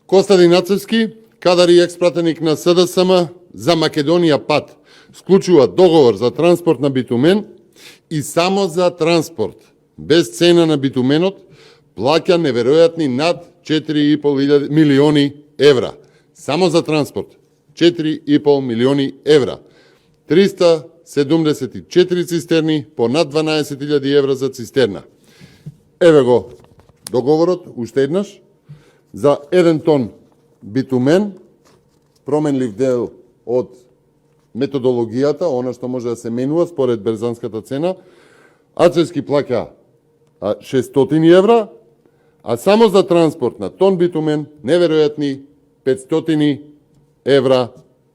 Костадин Нацевски, кадар и експратеник на СДСМ за Македонија ПАТ, склучува договор за транспорт на битумен и само за транспорт, без цена на битуменот, плаќа неверојатни над 4,5 милиони евра. Само за транспорт. 4,5 милиони евра. 374 цистерни по над 12.000 евра за цистерна. Еве го договорот, уште еднаш, за 1 тон битумен, променлив дел од методологијата, она што може да се менува според берзанската цена. Ацевски плаќа 600 евра, а само за транспорт на тон битумен неверојатни 500 евра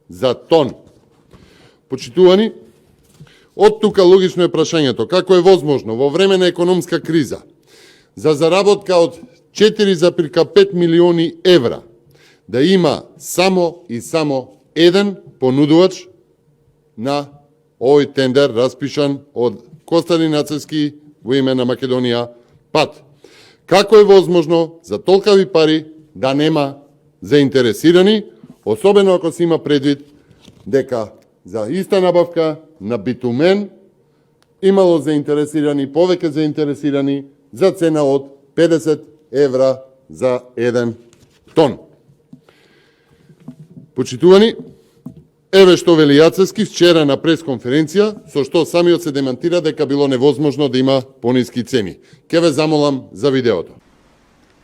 за тон. Почитувани, од тука логично е прашањето како е возможно во време на економска криза за заработка од 4,5 милиони евра да има само и само еден понудувач на овој тендер распишан од Костадин Нацевски во име на Македонија ПАТ. Како е возможно за толкави пари да нема заинтересирани, особено ако се има предвид дека за иста набавка на битумен имало заинтересирани, повеќе заинтересирани за цена од 50 евра за 1 тон. Почитувани, еве што вели Јацевски вчера на пресконференција, со што самиот се демантира дека било невозможно да има пониски цени. Ке ве замолам за видеото.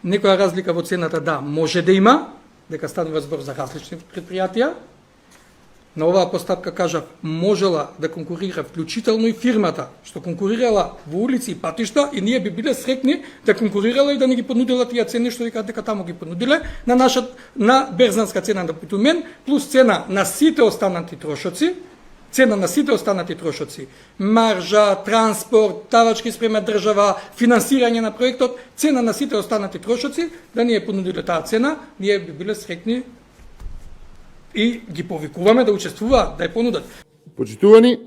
Некоја разлика во цената, да, може да има, дека станува збор за различни предпријатија. На оваа постапка, кажав, можела да конкурира вклучително и фирмата, што конкурирала во улици и патишта, и ние би биле среќни да конкурирала и да не ги понудила тие цени што дека таму ги понудиле на берзанска цена на битумен, плюс цена на сите останати трошоци, маржа, транспорт, тавачки спрема држава, финансирање на проектот, цена на сите останати трошоци, да ние понудиле таа цена, ние би биле среќни и ги повикуваме да учествуваат, да ја понудат. Почитувани,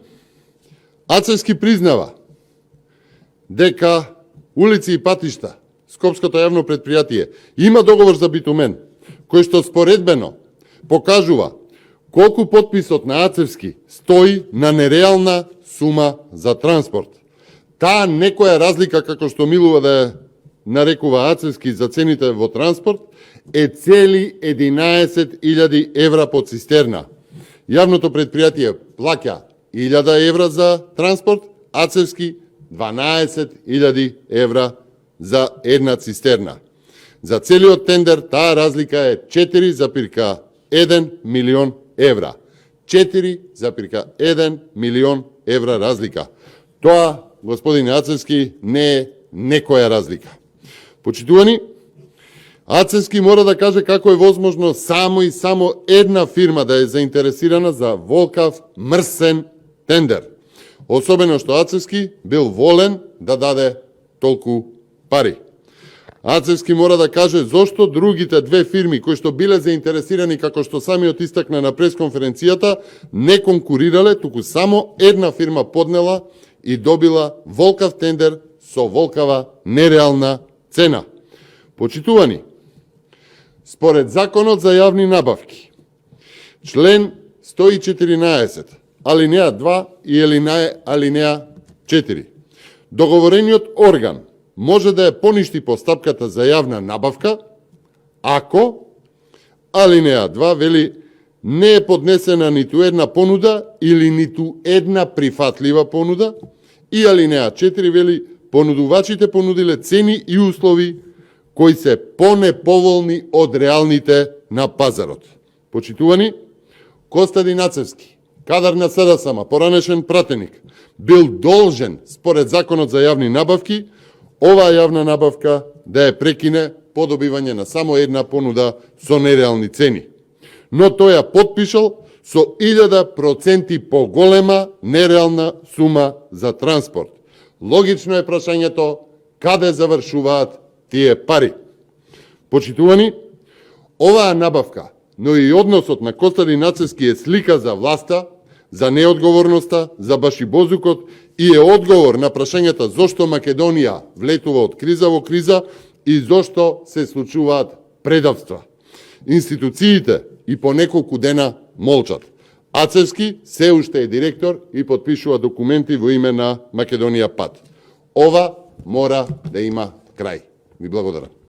Ацевски признава дека улици и патишта, Скопското јавно предпријатие, има договор за битумен, кој што споредбено покажува колку потписот на Ацевски стои на нереална сума за транспорт. Таа некоја разлика, како што милува да ја нарекува Ацевски за цените во транспорт, е цели 11.000 евра по цистерна. Јавното предпријатие плаќа 1.000 евра за транспорт, Ацевски 12.000 евра за една цистерна. За целиот тендер таа разлика е 4,1 милион евра. 4,1 милион евра разлика. Тоа, господин Ацевски, не е некоја разлика. Почитувани, Ацевски мора да каже како е возможно само и само една фирма да е заинтересирана за волкав мрсен тендер. Особено што Ацевски бил волен да даде толку пари. Ацевски мора да каже зошто другите две фирми кои што биле заинтересирани, како што самиот истакна на пресконференцијата, не конкурирале, туку само една фирма поднела и добила волкав тендер со волкава нереална цена. Почитувани, според Законот за јавни набавки, член 114, алинеја 2 и алинеја 4, договорениот орган може да ја поништи постапката за јавна набавка, ако, алинеја 2 вели, не е поднесена ниту една понуда или ниту една прифатлива понуда, и алинеја 4 вели, понудувачите понудиле цени и услови кои се понеповолни од реалните на пазарот. Почитувани, Костадин Нацевски, кадар на СДСМ, поранешен пратеник, бил должен, според Законот за јавни набавки, оваа јавна набавка да ја прекине по добивање на само една понуда со нереални цени. Но тој ја потпишал со 1000% поголема нереална сума за транспорт. Логично е прашањето каде завршуваат тие пари. Почитувани, оваа набавка, но и односот на Костадин Нацевски е слика за власта, за неодговорноста, за башибозукот и е одговор на прашањата зошто Македонија влетува од криза во криза и зошто се случуваат предавства. Институциите и по неколку дена молчат. Ацевски се уште е директор и потпишува документи во име на Македонија Пат. Ова мора да има крај. Ви благодарам.